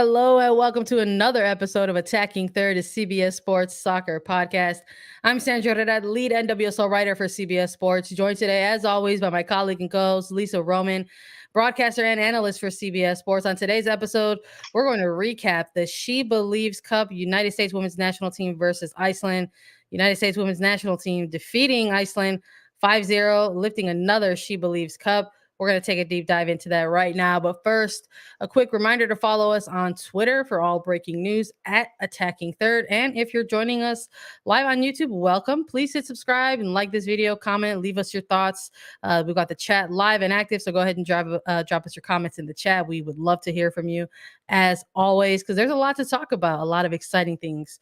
Hello and welcome to another episode of Attacking Third, a CBS Sports soccer podcast. I'm Sandra, Herrera, lead NWSL writer for CBS Sports, joined today, as always, by my colleague and co-host Lisa Roman, broadcaster and analyst for CBS Sports. On today's episode, we're going to recap the SheBelieves Cup, United States Women's National Team versus Iceland. United States Women's National Team defeating Iceland 5-0, lifting another SheBelieves Cup. We're going to take a deep dive into that right now. But first, a quick reminder to follow us on Twitter for all breaking news at Attacking Third. And if you're joining us live on YouTube, welcome. Please hit subscribe and like this video, comment, leave us your thoughts. We've got the chat live and active, so go ahead and drop us your comments in the chat. We would love to hear from you as always, because there's a lot to talk about, a lot of exciting things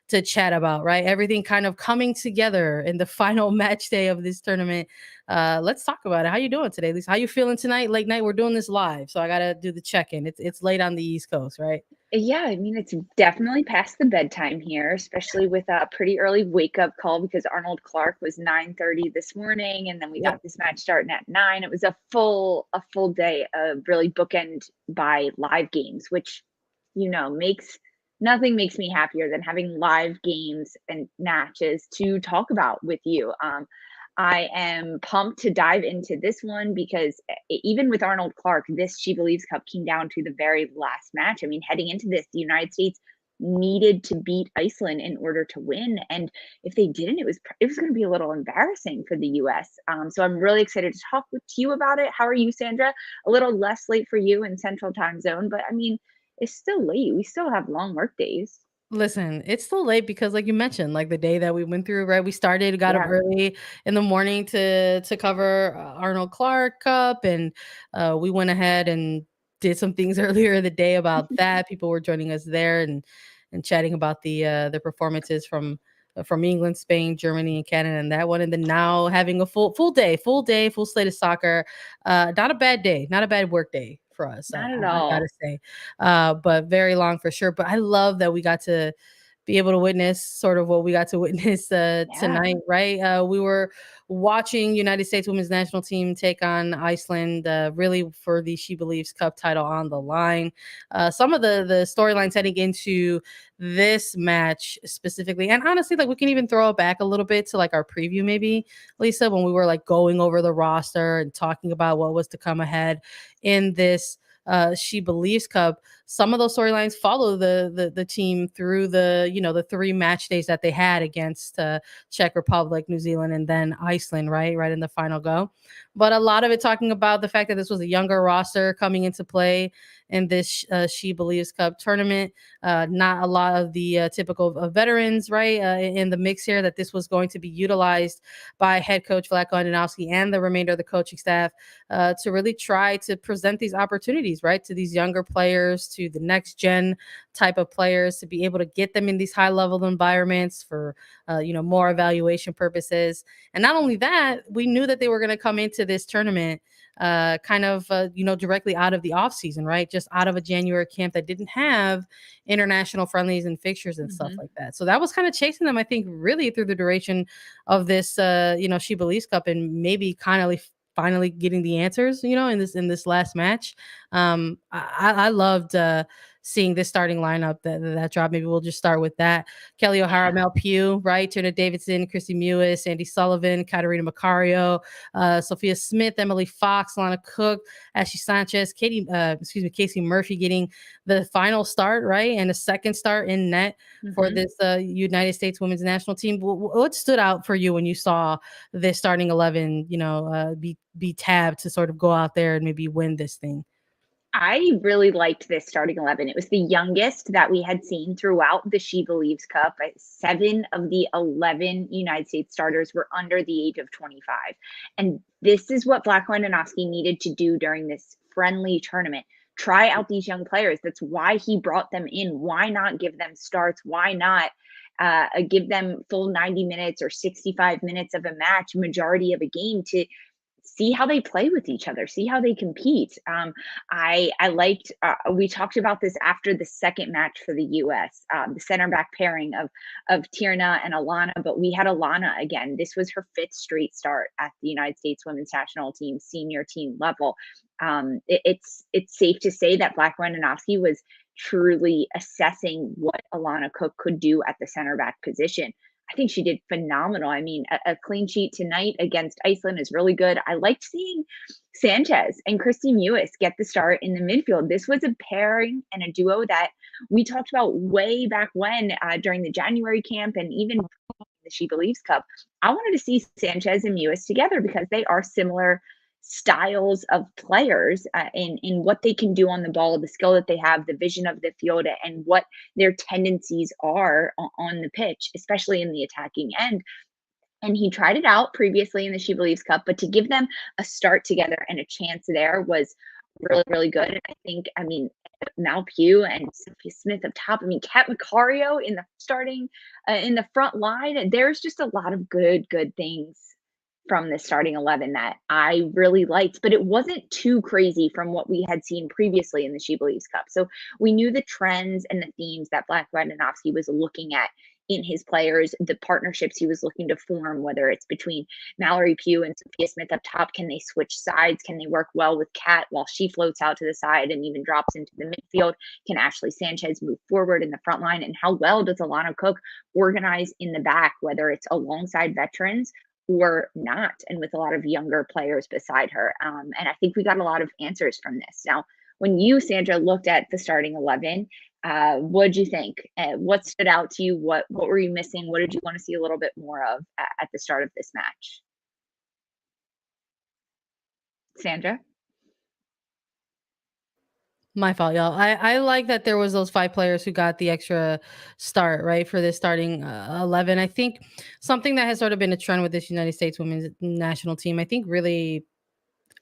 to chat about, right? Everything kind of coming together in the final match day of this tournament. Let's talk about it. How you doing today, Lisa? How you feeling tonight? Late night. We're doing this live, so I gotta do the check-in. It's late on the East Coast, right? Yeah, I mean, it's definitely past the bedtime here, especially with a pretty early wake-up call because Arnold Clark was 9:30 this morning, and then we Yep. got this match starting at 9. It was a full day of really bookend by live games, which, makes nothing makes me happier than having live games and matches to talk about with you. I am pumped to dive into this one because even with Arnold Clark, this She Believes Cup came down to the very last match. I mean, heading into this, the United States needed to beat Iceland in order to win, and if they didn't, it was going to be a little embarrassing for the U.S. So I'm really excited to talk with you about it. How are you, Sandra? A little less late for you in Central Time Zone, but I mean, it's still late. We still have long work days. Listen, it's still late because, like you mentioned, like the day that we went through, right? We got up Yeah. early in the morning to cover Arnold Clark Cup, and we went ahead and did some things earlier in the day about that. People were joining us there and chatting about the performances from England, Spain, Germany, and Canada, and that one. And then now having a full slate of soccer. Not a bad day, not a bad work day for us. Not at I gotta all. say, but very long for sure. But I love that we got to be able to witness sort of what we got to witness Yeah. tonight, right? We were watching United States Women's National Team take on Iceland, really for the She Believes Cup title on the line. Some of the storylines heading into this match specifically, and honestly, like we can even throw it back a little bit to like our preview, maybe Lisa, when we were like going over the roster and talking about what was to come ahead in this She Believes Cup. Some of those storylines follow the team through the 3 match days that they had against Czech Republic, New Zealand, and then Iceland, right in the final go. But a lot of it talking about the fact that this was a younger roster coming into play in this She Believes Cup tournament. Not a lot of the typical veterans, right, in the mix here. That this was going to be utilized by head coach Vlatko Andonovski and the remainder of the coaching staff to really try to present these opportunities, right, to these younger players, to the next gen type of players, to be able to get them in these high level environments for, more evaluation purposes. And not only that, we knew that they were going to come into this tournament directly out of the off season, right? Just out of a January camp that didn't have international friendlies and fixtures and stuff Mhm. like that. So that was kind of chasing them, I think, really through the duration of this, She Believes Cup, and maybe kind of finally getting the answers, in this last match. I loved seeing this starting lineup that dropped. Maybe we'll just start with that. Kelly O'Hara, Yeah. Mel Pugh, right? Turner Davidson, Christy Mewis, Sandy Sullivan, Katarina Macario, Sophia Smith, Emily Fox, Lana Cook, Ashley Sanchez, Casey Murphy getting the final start, right? And a second start in net for Mhm. this United States Women's National Team. What stood out for you when you saw this starting 11, be tabbed to sort of go out there and maybe win this thing? I really liked this starting 11. It was the youngest that we had seen throughout the She Believes Cup. 7 of the 11 United States starters were under the age of 25. And this is what Vlatko Andonovski needed to do during this friendly tournament. Try out these young players. That's why he brought them in. Why not give them starts? Why not give them full 90 minutes or 65 minutes of a match, majority of a game, to see how they play with each other, see how they compete. I liked. We talked about this after the second match for the U.S. The center back pairing of Tierna and Alana, but we had Alana again. This was her fifth straight start at the United States Women's National Team senior team level. It's safe to say that Black Wendenowski was truly assessing what Alana Cook could do at the center back position. I think she did phenomenal. I mean, a clean sheet tonight against Iceland is really good. I liked seeing Sanchez and Christy Mewis get the start in the midfield. This was a pairing and a duo that we talked about way back when during the January camp and even the She Believes Cup. I wanted to see Sanchez and Mewis together because they are similar styles of players in what they can do on the ball, the skill that they have, the vision of the field, and what their tendencies are on the pitch, especially in the attacking end. And he tried it out previously in the She Believes Cup, but to give them a start together and a chance there was really, really good. And I think, I mean, Mal Pugh and Sophia Smith up top. I mean, Kat Macario in the starting in the front line. There's just a lot of good things from the starting 11 that I really liked, but it wasn't too crazy from what we had seen previously in the She Believes Cup. So we knew the trends and the themes that Black Wendenowski was looking at in his players, the partnerships he was looking to form, whether it's between Mallory Pugh and Sophia Smith up top. Can they switch sides? Can they work well with Kat while she floats out to the side and even drops into the midfield? Can Ashley Sanchez move forward in the front line? And how well does Alana Cook organize in the back, whether it's alongside veterans or not, and with a lot of younger players beside her. And I think we got a lot of answers from this. Now, when you, Sandra, looked at the starting 11, what did you think? What stood out to you? What were you missing? What did you want to see a little bit more of at the start of this match? Sandra? My fault, y'all. I like that there was those 5 players who got the extra start, right, for this starting 11. I think something that has sort of been a trend with this United States women's national team, I think really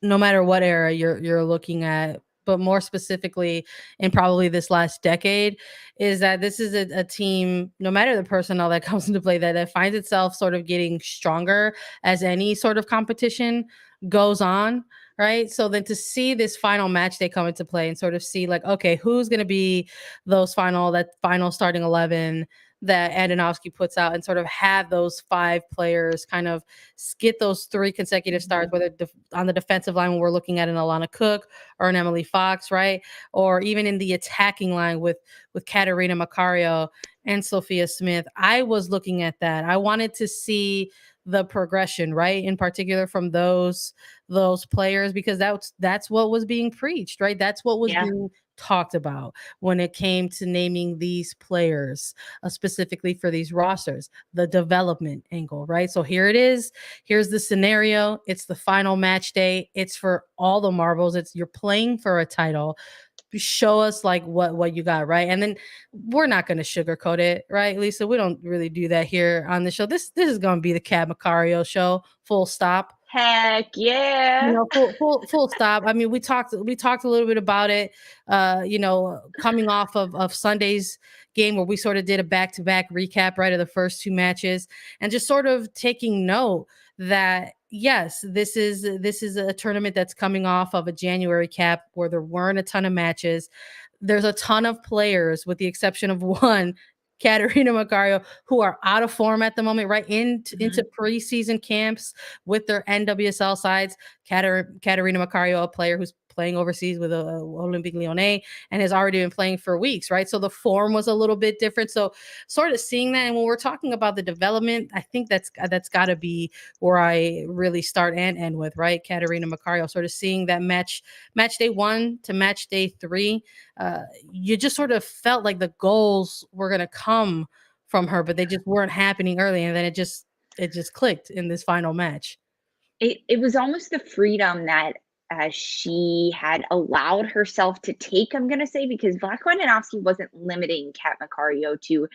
no matter what era you're looking at, but more specifically in probably this last decade, is that this is a team, no matter the personnel that comes into play, that finds itself sort of getting stronger as any sort of competition goes on. Right. So then to see this final match they come into play and sort of see like, okay, who's going to be that final starting 11 that Andonovski puts out, and sort of have those 5 players kind of get those 3 consecutive starts, whether on the defensive line when we're looking at an Alana Cook or an Emily Fox, right? Or even in the attacking line with Katarina Macario and Sophia Smith. I was looking at that. I wanted to see the progression, right? In particular from those players, because that's what was being preached, right? That's what was Yeah. being talked about when it came to naming these players specifically for these rosters, the development angle, right? So here it is. Here's the scenario. It's the final match day. It's for all the marbles. It's you're playing for a title. Show us like what you got, right? And then we're not going to sugarcoat it, right, Lisa? We don't really do that here on the show. This is going to be the Kat Macario show, full stop. Heck yeah. Full stop. I mean, we talked a little bit about it, coming off of Sunday's game where we sort of did a back-to-back recap, right, of the first 2 matches, and just sort of taking note that yes, this is a tournament that's coming off of a January cap where there weren't a ton of matches. There's a ton of players, with the exception of one, Katarina Macario, who are out of form at the moment, right? Into preseason camps with their NWSL sides. Katarina Macario, a player who's playing overseas with Olympique Lyonnais and has already been playing for weeks, right? So the form was a little bit different. So sort of seeing that, and when we're talking about the development, I think that's got to be where I really start and end with, right? Katarina Macario, sort of seeing that match day 1 to match day 3. You just sort of felt like the goals were going to come from her, but they just weren't happening early, and then it just clicked in this final match. It was almost the freedom that she had allowed herself to take, I'm going to say, because Black Wendenowski wasn't limiting Kat Macario to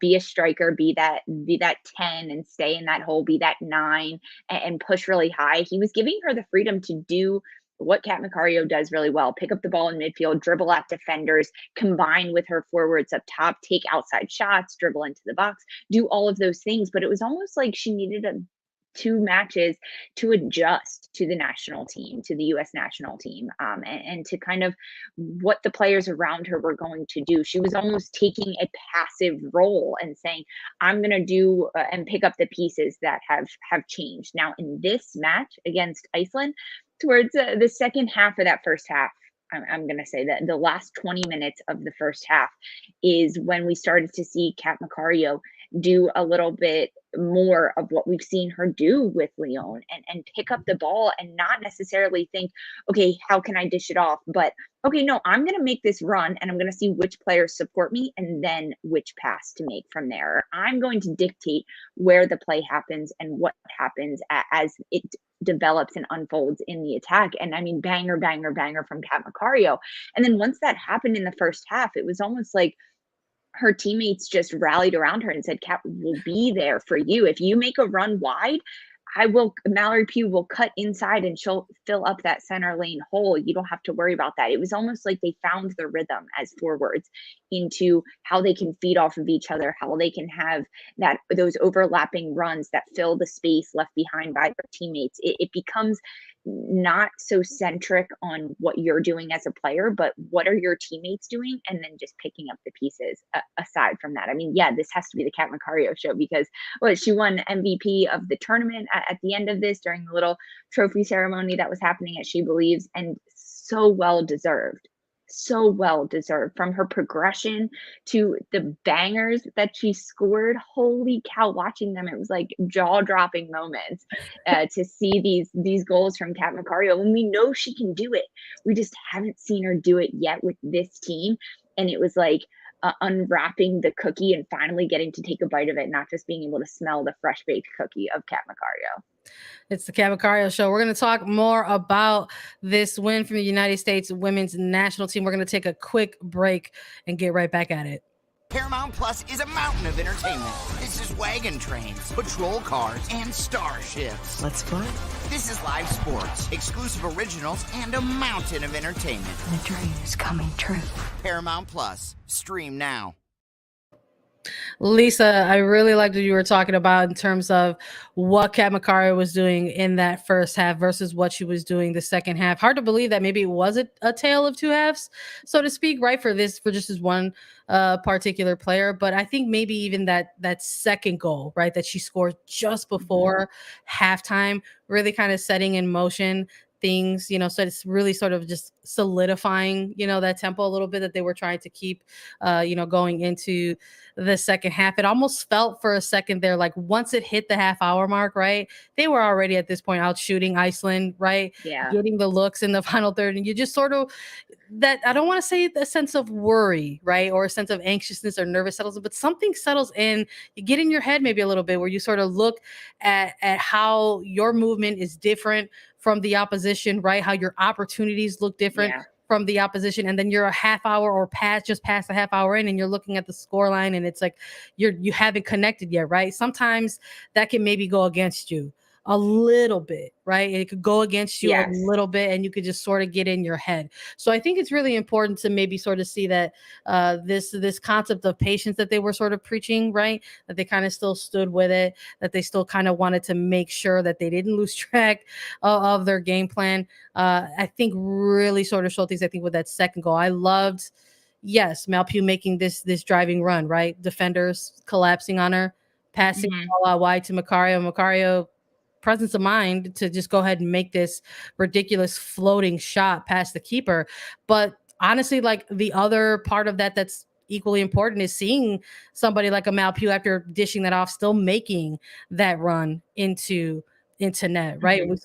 be a striker, be that 10 and stay in that hole, be that 9 and push really high. He was giving her the freedom to do what Kat Macario does really well: pick up the ball in midfield, dribble at defenders, combine with her forwards up top, take outside shots, dribble into the box, do all of those things. But it was almost like she needed 2 matches to adjust to the national team, to the US national team, and to kind of what the players around her were going to do. She was almost taking a passive role and saying, I'm going to do and pick up the pieces that have changed. Now, in this match against Iceland, towards the second half of that first half, I'm going to say that the last 20 minutes of the first half is when we started to see Kat Macario do a little bit more of what we've seen her do with Lyon, and pick up the ball and not necessarily think, okay, how can I dish it off? But okay, no, I'm going to make this run and I'm going to see which players support me and then which pass to make from there. I'm going to dictate where the play happens and what happens as it develops and unfolds in the attack. And I mean, banger, banger, banger from Kat Macario. And then once that happened in the first half, it was almost like her teammates just rallied around her and said, Kat will be there for you. If you make a run wide, Mallory Pugh will cut inside and she'll fill up that center lane hole. You don't have to worry about that. It was almost like they found the rhythm as forwards into how they can feed off of each other, how they can have those overlapping runs that fill the space left behind by their teammates. It becomes not so centric on what you're doing as a player, but what are your teammates doing? And then just picking up the pieces aside from that. I mean, yeah, this has to be the Kat Macario show because she won MVP of the tournament at the end of this during the little trophy ceremony that was happening at She Believes, and so well deserved. So well deserved, from her progression to the bangers that she scored. Holy cow, watching them, it was like jaw-dropping moments to see these goals from Kat Macario. And we know she can do it. We just haven't seen her do it yet with this team. And it was like unwrapping the cookie and finally getting to take a bite of it, not just being able to smell the fresh baked cookie of Kat Macario. It's the Kat Macario Show. We're going to talk more about this win from the United States women's national team. We're going to take a quick break and get right back at it. Paramount Plus is a mountain of entertainment. This is wagon trains, patrol cars, and starships. Let's fly. This is live sports, exclusive originals, and a mountain of entertainment. The dream is coming true. Paramount Plus. Stream now. Lisa, I really liked what you were talking about in terms of what Kat Macario was doing in that first half versus what she was doing the second half. Hard to believe that maybe it was a tale of two halves, so to speak, right? For just this one particular player. But I think maybe even that second goal, right, that she scored just before halftime, really kind of setting in motion things, so it's really sort of just solidifying, that tempo a little bit that they were trying to keep, going into the second half. It almost felt for a second there, like once it hit the half hour mark, right, they were already at this point out shooting Iceland, right? Yeah. Getting the looks in the final third. And you just sort of, that I don't want to say a sense of worry, right, or a sense of anxiousness or nervous settles, but something settles in. You get in your head maybe a little bit where you sort of look at how your movement is different from the opposition, right? How your opportunities look different from the opposition, and then you're a half hour or just past a half hour in, and you're looking at the score line, and it's like you haven't connected yet, right? Sometimes that can maybe go against you a little bit, right? It could go against you a little bit, and you could just sort of get in your head. So I think it's really important to maybe sort of see that this concept of patience that they were sort of preaching, right? That they kind of still stood with it, that they still kind of wanted to make sure that they didn't lose track of their game plan. I think really sort of showed things, I think, with that second goal. I loved, Mal Pugh making this driving run, right? Defenders collapsing on her, passing the ball out wide to Macario, presence of mind to just go ahead and make this ridiculous floating shot past the keeper. But honestly, like the other part of that's equally important is seeing somebody like a Mal Pugh, after dishing that off, still making that run into net, right? We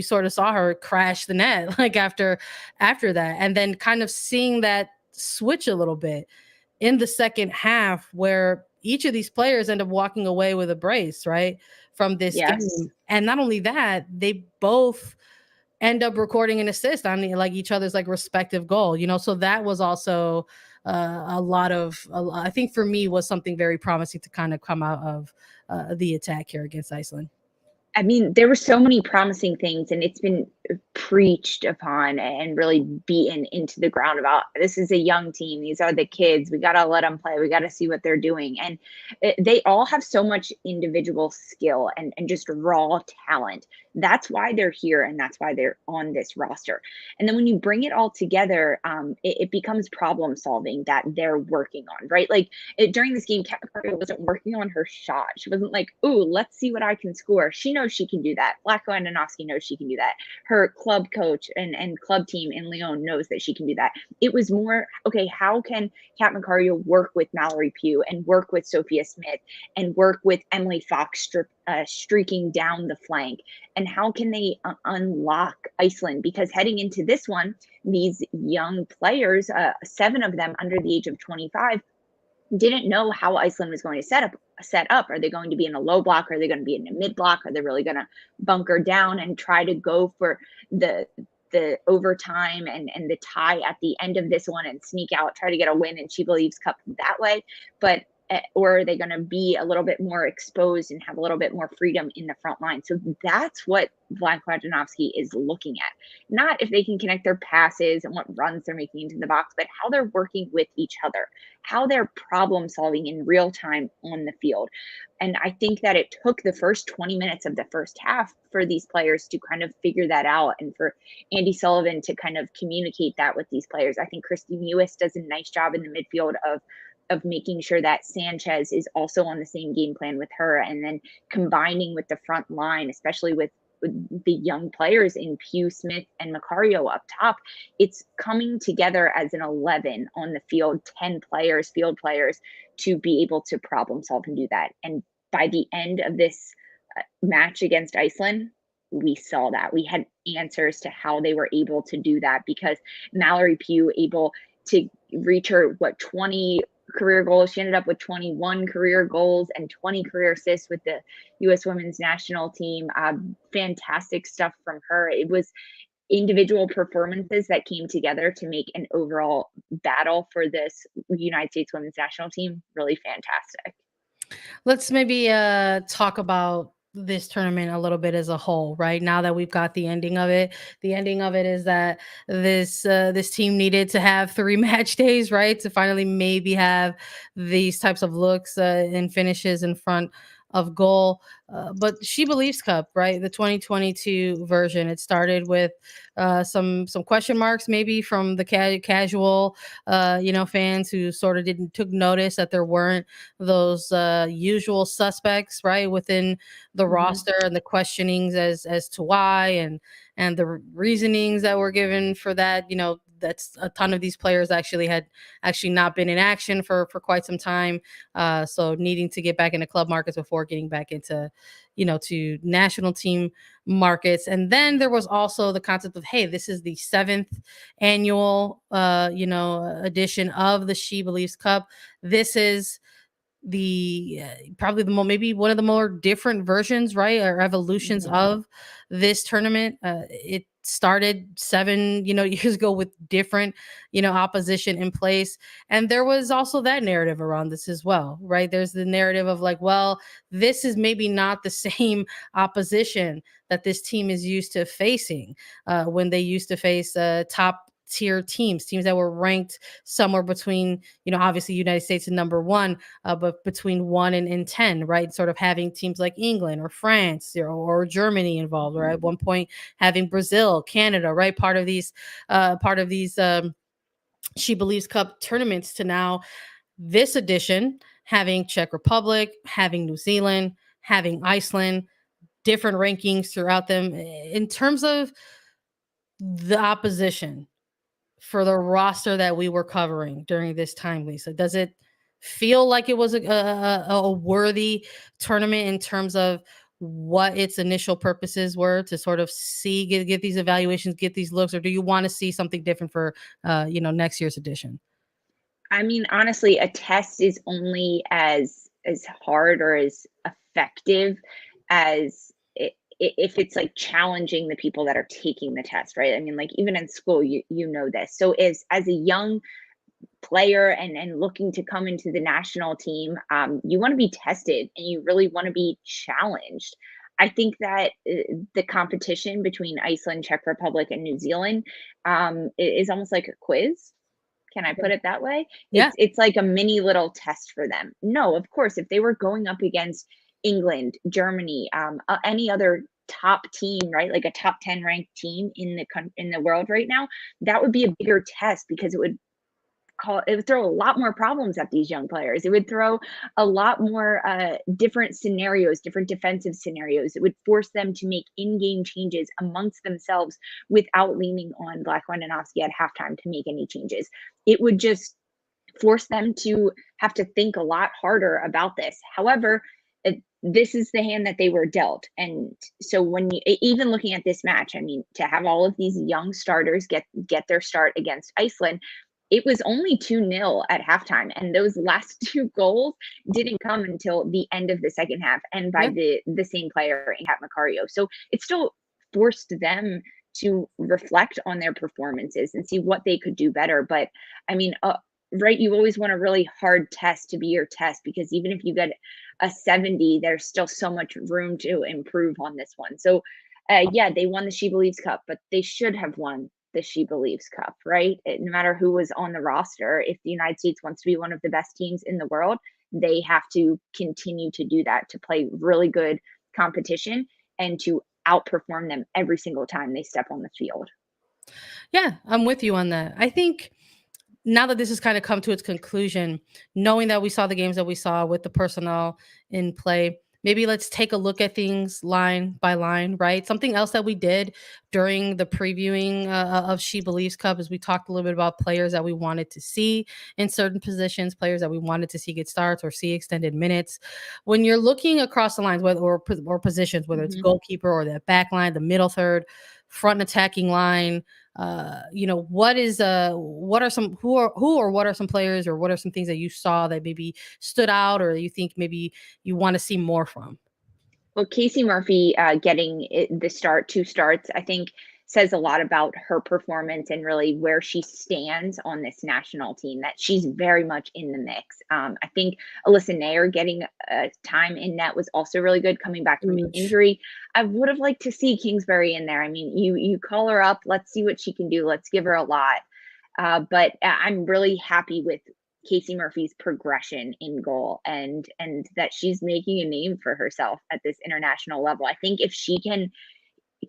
sort of saw her crash the net like after that, and then kind of seeing that switch a little bit in the second half where each of these players end up walking away with a brace, right, from this game. And not only that, they both end up recording an assist on like each other's like respective goal, so that was also I think for me was something very promising to kind of come out of the attack here against Iceland. I mean, there were so many promising things, and it's been preached upon and really beaten into the ground about, this is a young team, these are the kids, we got to let them play, we got to see what they're doing. And they all have so much individual skill and just raw talent. That's why they're here, and that's why they're on this roster. And then when you bring it all together, it becomes problem solving that they're working on, right? Like during this game, Kat Macario wasn't working on her shot. She wasn't like, ooh, let's see what I can score. She knows she can do that. Vlatko Andonovski knows she can do that. Her club coach and club team in Lyon knows that she can do that. It was more, okay, how can Kat Macario work with Mallory Pugh and work with Sophia Smith and work with Emily Fox streaking down the flank? And how can they unlock Iceland? Because heading into this one, these young players, 7 of them under the age of 25, didn't know how Iceland was going to set up. Are they going to be in a low block? Are they going to be in a mid block? Are they really going to bunker down and try to go for the overtime and the tie at the end of this one and sneak out, try to get a win in SheBelieves Cup that way? But or are they going to be a little bit more exposed and have a little bit more freedom in the front line? So that's what Vlatko Andonovski is looking at. Not if they can connect their passes and what runs they're making into the box, but how they're working with each other, how they're problem solving in real time on the field. And I think that it took the first 20 minutes of the first half for these players to kind of figure that out, and for Andy Sullivan to kind of communicate that with these players. I think Christy Mewis does a nice job in the midfield of making sure that Sanchez is also on the same game plan with her, and then combining with the front line, especially with the young players in Pugh, Smith, and Macario up top. It's coming together as an 11 on the field, 10 players, field players, to be able to problem solve and do that. And by the end of this match against Iceland, we saw that. We had answers to how they were able to do that, because Mallory Pugh able to reach her, 20 career goals. She ended up with 21 career goals and 20 career assists with the U.S. women's national team. Fantastic stuff from her. It was individual performances that came together to make an overall battle for this United States women's national team really fantastic. Let's maybe talk about this tournament a little bit as a whole, right? Now that we've got the ending of it. The ending of it is that this team needed to have 3 match days, right, to finally maybe have these types of looks and finishes in front of goal. But SheBelieves Cup, right, the 2022 version, it started with some question marks maybe from the casual fans who sort of took notice that there weren't those usual suspects, right, within the roster, and the questionings as to why, and the reasonings that were given for that. That's a ton of these players had not been in action for quite some time, so needing to get back into club markets before getting back into to national team markets. And then there was also the concept of, hey, this is the 7th annual edition of the SheBelieves Cup. This is the probably maybe one of the more different versions, right, or evolutions of this tournament. It started 7 years ago with different opposition in place, and there was also that narrative around this as well, right? There's the narrative of like, well, this is maybe not the same opposition that this team is used to facing when they used to face top tier teams that were ranked somewhere between, obviously United States and number 1, but between 1 and 10, right? Sort of having teams like England or France or Germany involved, or at one point having Brazil, Canada, right? Part of these SheBelieves Cup tournaments, to now this edition having Czech Republic, having New Zealand, having Iceland, different rankings throughout them. In terms of the opposition for the roster that we were covering during this time, Lisa, does it feel like it was a worthy tournament in terms of what its initial purposes were, to sort of see, get these evaluations, get these looks, or do you want to see something different for next year's edition? I mean, honestly, a test is only as hard or as effective as if it's like challenging the people that are taking the test, right? I mean, like even in school, you know this. So as a young player and looking to come into the national team, you want to be tested and you really want to be challenged. I think that the competition between Iceland, Czech Republic, and New Zealand is almost like a quiz. Can I put it that way? Yeah. It's like a mini little test for them. No, of course, if they were going up against England, Germany, any other top team, right? Like a top 10 ranked team in the world right now, that would be a bigger test because it would throw a lot more problems at these young players. It would throw a lot more different scenarios, different defensive scenarios. It would force them to make in-game changes amongst themselves without leaning on Black-Wandanowski at halftime to make any changes. It would just force them to have to think a lot harder about this. However, this is the hand that they were dealt. And so when you even looking at this match, I mean, to have all of these young starters get their start against Iceland, it was only 2-0 at halftime. And those last two goals didn't come until the end of the second half and by the same player in Kat Macario. So it still forced them to reflect on their performances and see what they could do better. But I mean, right, you always want a really hard test to be your test, because even if you get a 70, there's still so much room to improve on this one. So yeah, they won the SheBelieves Cup, but they should have won the SheBelieves Cup, right? No matter who was on the roster, if the United States wants to be one of the best teams in the world, they have to continue to do that, to play really good competition and to outperform them every single time they step on the field. Yeah, I'm with you on that. I think now that this has kind of come to its conclusion, knowing that we saw the games that we saw with the personnel in play, maybe let's take a look at things line by line, right? Something else that we did during the previewing of SheBelieves Cup is we talked a little bit about players that we wanted to see in certain positions, players that we wanted to see get starts or see extended minutes. When you're looking across the lines, whether or positions, whether it's goalkeeper or the back line, the middle third, front attacking line, what are some players or what are some things that you saw that maybe stood out or you think maybe you want to see more from? Well, Casey Murphy getting the start, 2 starts, I think says a lot about her performance and really where she stands on this national team, that she's very much in the mix. I think Alyssa Nair getting time in net was also really good, coming back from an injury. I would have liked to see Kingsbury in there. I mean, you call her up, let's see what she can do. Let's give her a lot. But I'm really happy with Casey Murphy's progression in goal and that she's making a name for herself at this international level. I think if she can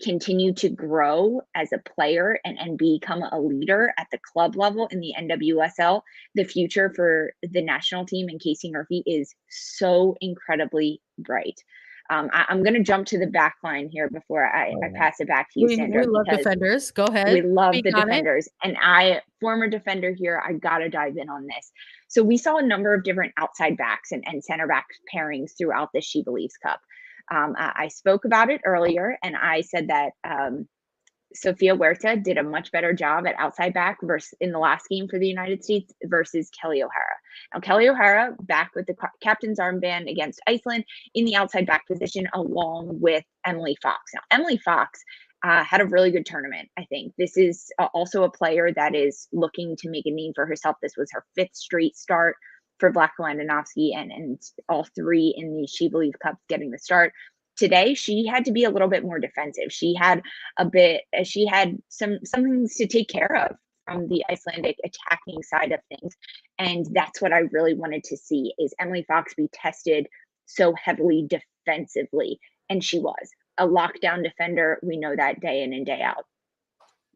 continue to grow as a player and become a leader at the club level in the NWSL, the future for the national team and Casey Murphy is so incredibly bright. I'm going to jump to the back line here before I pass it back to you, Sandra. We love defenders. Go ahead. We love the defenders. And former defender here, I got to dive in on this. So we saw a number of different outside backs and center back pairings throughout the SheBelieves Cup. I spoke about it earlier, and I said that Sofia Huerta did a much better job at outside back in the last game for the United States versus Kelly O'Hara. Now, Kelly O'Hara back with the captain's armband against Iceland in the outside back position, along with Emily Fox. Now, Emily Fox had a really good tournament, I think. This is also a player that is looking to make a name for herself. This was her 5th straight start for Black-Wandanowski and all 3 in the SheBelieves Cup getting the start. Today, she had to be a little bit more defensive. She had some things to take care of from the Icelandic attacking side of things. And that's what I really wanted to see, is Emily Fox be tested so heavily defensively. And she was a lockdown defender. We know that day in and day out.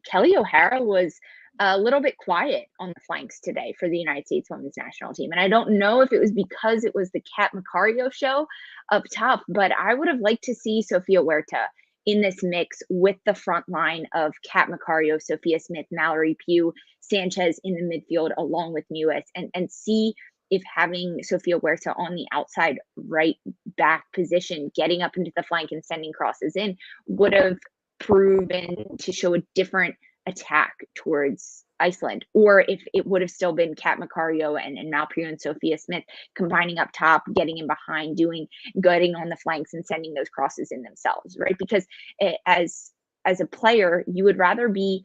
Kelly O'Hara was a little bit quiet on the flanks today for the United States women's national team. And I don't know if it was because it was the Kat Macario show up top, but I would have liked to see Sofia Huerta in this mix with the front line of Kat Macario, Sophia Smith, Mallory Pugh, Sanchez in the midfield, along with Mewis, and see if having Sofia Huerta on the outside right back position, getting up into the flank and sending crosses in, would have proven to show a different attack towards Iceland, or if it would have still been Kat Macario and Malprio and Sophia Smith combining up top, getting in behind, getting on the flanks and sending those crosses in themselves, right? Because as a player, you would rather be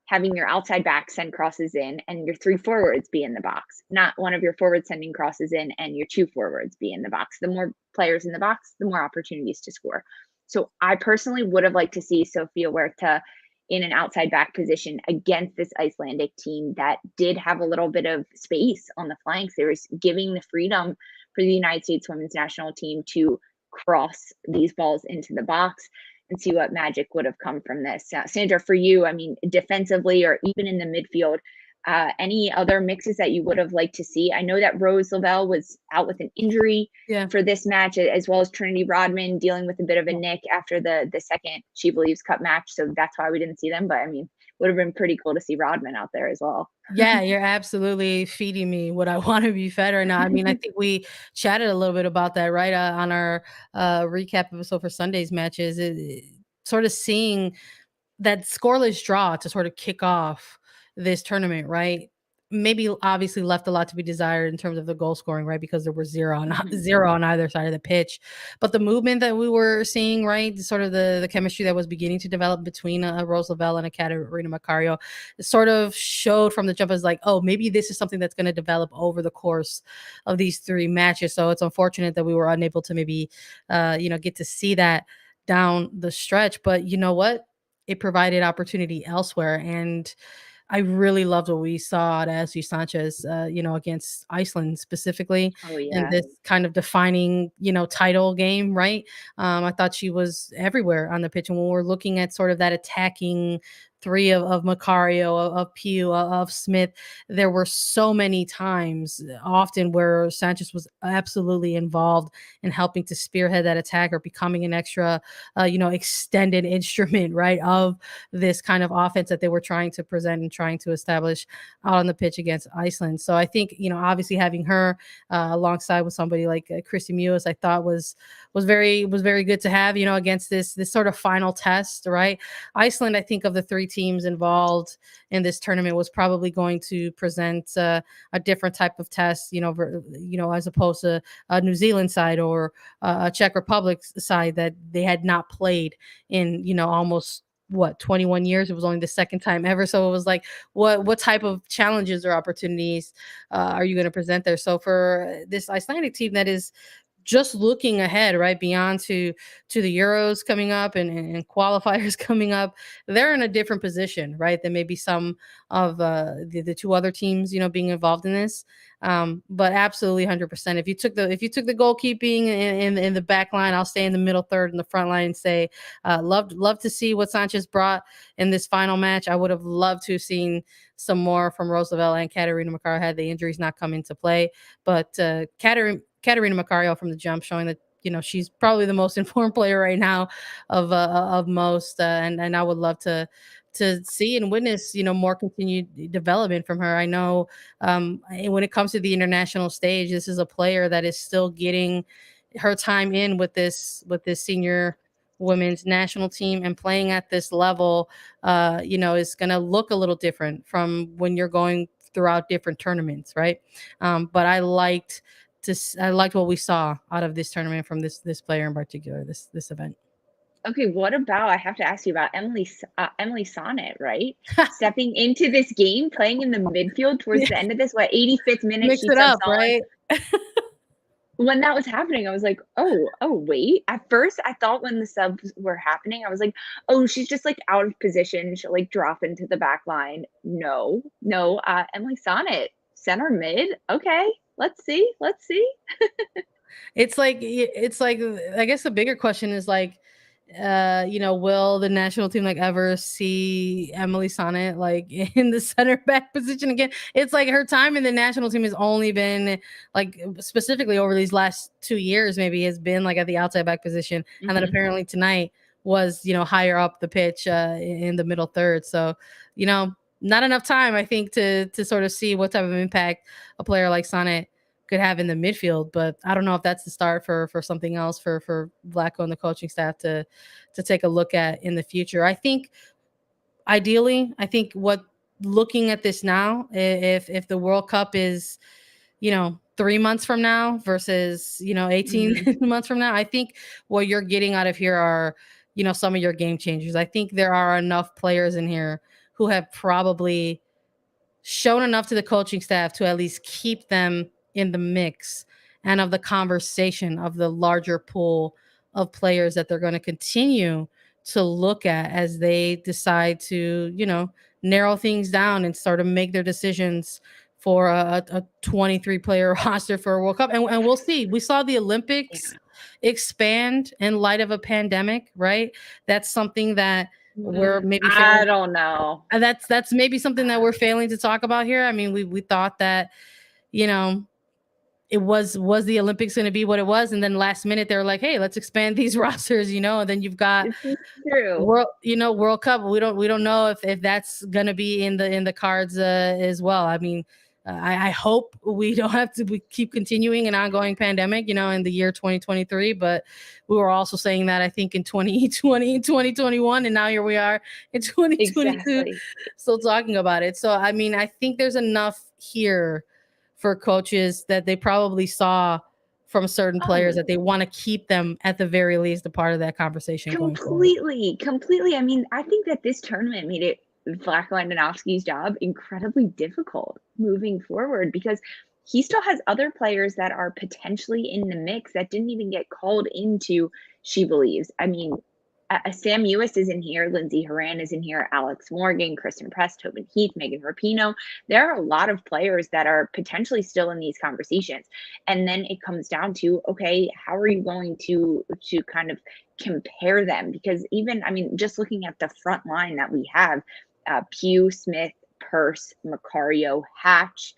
having your outside back send crosses in and your 3 forwards be in the box, not one of your forwards sending crosses in and your 2 forwards be in the box. The more players in the box, the more opportunities to score. So I personally would have liked to see Sophia Huerta in an outside back position against this Icelandic team that did have a little bit of space on the flanks. They were giving the freedom for the United States women's national team to cross these balls into the box and see what magic would have come from this. Sandra, for you, I mean, defensively or even in the midfield, any other mixes that you would have liked to see? I know that Rose Lavelle was out with an injury for this match, as well as Trinity Rodman dealing with a bit of a nick after the second SheBelieves Cup match. So that's why we didn't see them. But I mean, would have been pretty cool to see Rodman out there as well. Yeah, you're absolutely feeding me what I want to be fed right now. I mean, I think we chatted a little bit about that, right? On our recap episode for Sunday's matches, sort of seeing that scoreless draw to sort of kick off this tournament, right? Maybe obviously left a lot to be desired in terms of the goal scoring, right? Because there were zero on either side of the pitch. But the movement that we were seeing, right? Sort of the chemistry that was beginning to develop between Rose Lavelle and a Katarina Macario sort of showed from the jump as like, oh, maybe this is something that's going to develop over the course of these 3 matches. So it's unfortunate that we were unable to maybe, get to see that down the stretch. But you know what? It provided opportunity elsewhere. And I really loved what we saw at Ashley Sanchez, against Iceland specifically in this kind of defining, title game, right? I thought she was everywhere on the pitch. And when we're looking at sort of that attacking three of Macario, of Pugh, of Smith, there were so many times, often where Sanchez was absolutely involved in helping to spearhead that attack or becoming an extra, extended instrument, right, of this kind of offense that they were trying to present and trying to establish out on the pitch against Iceland. So I think, obviously having her alongside with somebody like Christy Mewis, I thought was very good to have, against this sort of final test, right? Iceland, I think of the 3 teams involved in this tournament, was probably going to present a different type of test, as opposed to a New Zealand side or a Czech Republic side that they had not played in, almost 21 years. It was only the second time ever. So it was like, what type of challenges or opportunities are you going to present there? So for this Icelandic team that is just looking ahead, right, beyond to the Euros coming up and qualifiers coming up, they're in a different position, right, than maybe some of the 2 other teams, being involved in this. But absolutely 100%. If you took the goalkeeping in the back line, I'll stay in the middle third in the front line and say, love to see what Sanchez brought in this final match. I would have loved to have seen some more from Rose Lavelle and Katarina Macario had the injuries not come into play. But Katarina Macario from the jump, showing that she's probably the most informed player right now of most, and I would love to see and witness more continued development from her. I know when it comes to the international stage, this is a player that is still getting her time in with this senior women's national team, and playing at this level is going to look a little different from when you're going throughout different tournaments, right? But I liked what we saw out of this tournament from this player in particular, this event. Okay, what about, I have to ask you about Emily Sonnet, right? Stepping into this game, playing in the midfield towards the end of this, 85th minute, Mix it up, right? When that was happening, I was like, oh, wait. At first, I thought when the subs were happening, I was like, oh, she's just like out of position. She'll like drop into the back line. No, Emily Sonnet, center mid. Okay, let's see. It's like, I guess the bigger question is like, will the national team like ever see Emily Sonnet like in the center back position again? It's like her time in the national team has only been like, specifically over these last 2 years, maybe, has been like at the outside back position. And then apparently tonight was, higher up the pitch in the middle third. So, not enough time, I think, to sort of see what type of impact a player like Sonnet could have in the midfield. But I don't know if that's the start for something else for Vlatko and the coaching staff to take a look at in the future. I think ideally, looking at this now, if the World Cup is 3 months from now versus 18 months from now, I think what you're getting out of here are some of your game changers. I think there are enough players in here who have probably shown enough to the coaching staff to at least keep them in the mix and of the conversation of the larger pool of players that they're going to continue to look at as they decide to, narrow things down and sort of make their decisions for a 23 player roster for a World Cup. And we'll see. We saw the Olympics expand in light of a pandemic, right? That's something that we're maybe I don't know. That's maybe something that we're failing to talk about here. I mean, we thought that, it was the Olympics going to be what it was, and then last minute they were like, hey, let's expand these rosters, and then you've got True. World Cup. We don't know if that's going to be in the cards as well. I mean, I hope we don't have to keep continuing an ongoing pandemic, in the year 2023. But we were also saying that, I think, in 2020, 2021, and now here we are in 2022, still talking about it. So, I mean, I think there's enough here for coaches that they probably saw from certain players that they want to keep them at the very least a part of that conversation. Completely. I mean, I think that this tournament made it Vlatko Andonovski's job incredibly difficult moving forward, because he still has other players that are potentially in the mix that didn't even get called into She Believes. I mean, Sam Ewis is in here, Lindsay Horan is in here, Alex Morgan, Kristen Press, Tobin Heath, Megan Rapinoe. There are a lot of players that are potentially still in these conversations. And then it comes down to, okay, how are you going to kind of compare them? Because even, I mean, just looking at the front line that we have, Pugh, Smith, Purse, Macario, Hatch,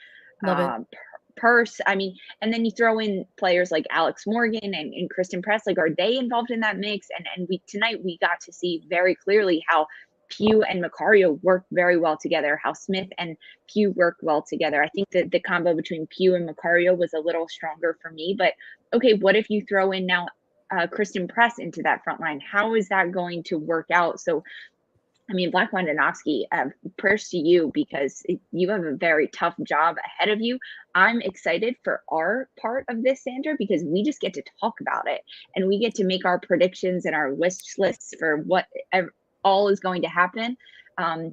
Purse. I mean, and then you throw in players like Alex Morgan and Kristen Press. Like, are they involved in that mix? And tonight we got to see very clearly how Pugh and Macario work very well together, how Smith and Pugh work well together. I think that the combo between Pugh and Macario was a little stronger for me. But okay, what if you throw in now Kristen Press into that front line? How is that going to work out? So, I mean, Vlatko Andonovski, prayers to you, because you have a very tough job ahead of you. I'm excited for our part of this, Sandra, because we just get to talk about it and we get to make our predictions and our wish lists for what all is going to happen.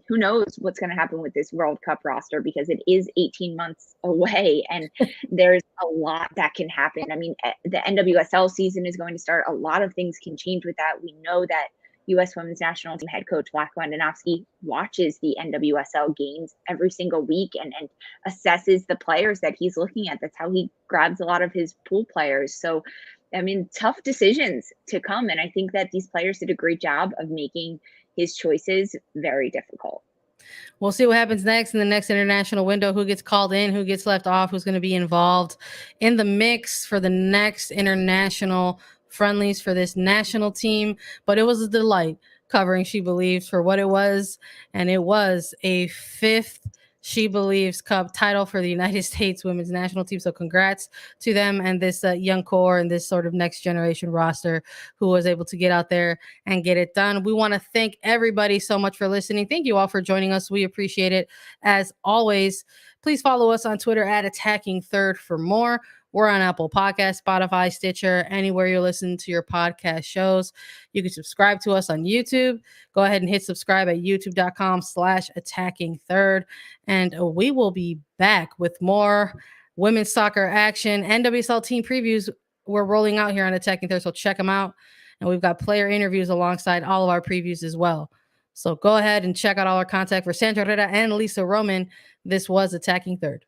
Who knows what's going to happen with this World Cup roster, because it is 18 months away and there's a lot that can happen. I mean, the NWSL season is going to start. A lot of things can change with that. We know that U.S. Women's National Team head coach Vlatko Andonovski watches the NWSL games every single week and assesses the players that he's looking at. That's how he grabs a lot of his pool players. So, I mean, tough decisions to come. And I think that these players did a great job of making his choices very difficult. We'll see what happens next in the next international window, who gets called in, who gets left off, who's going to be involved in the mix for the next international friendlies for this national team. But it was a delight covering She Believes for what it was, and it was a 5th She Believes Cup title for the United States women's national team. So congrats to them and this young core and this sort of next generation roster who was able to get out there and get it done. We want to thank everybody so much for listening. Thank you all for joining us. We appreciate it as always. Please follow us on Twitter at Attacking Third for more. We're on Apple Podcasts, Spotify, Stitcher, anywhere you listen to your podcast shows. You can subscribe to us on YouTube. Go ahead and hit subscribe at youtube.com/Attacking Third. And we will be back with more women's soccer action. NWSL team previews we're rolling out here on Attacking Third, so check them out. And we've got player interviews alongside all of our previews as well. So go ahead and check out all our content. For Sandra Herrera and Lisa Roman, this was Attacking Third.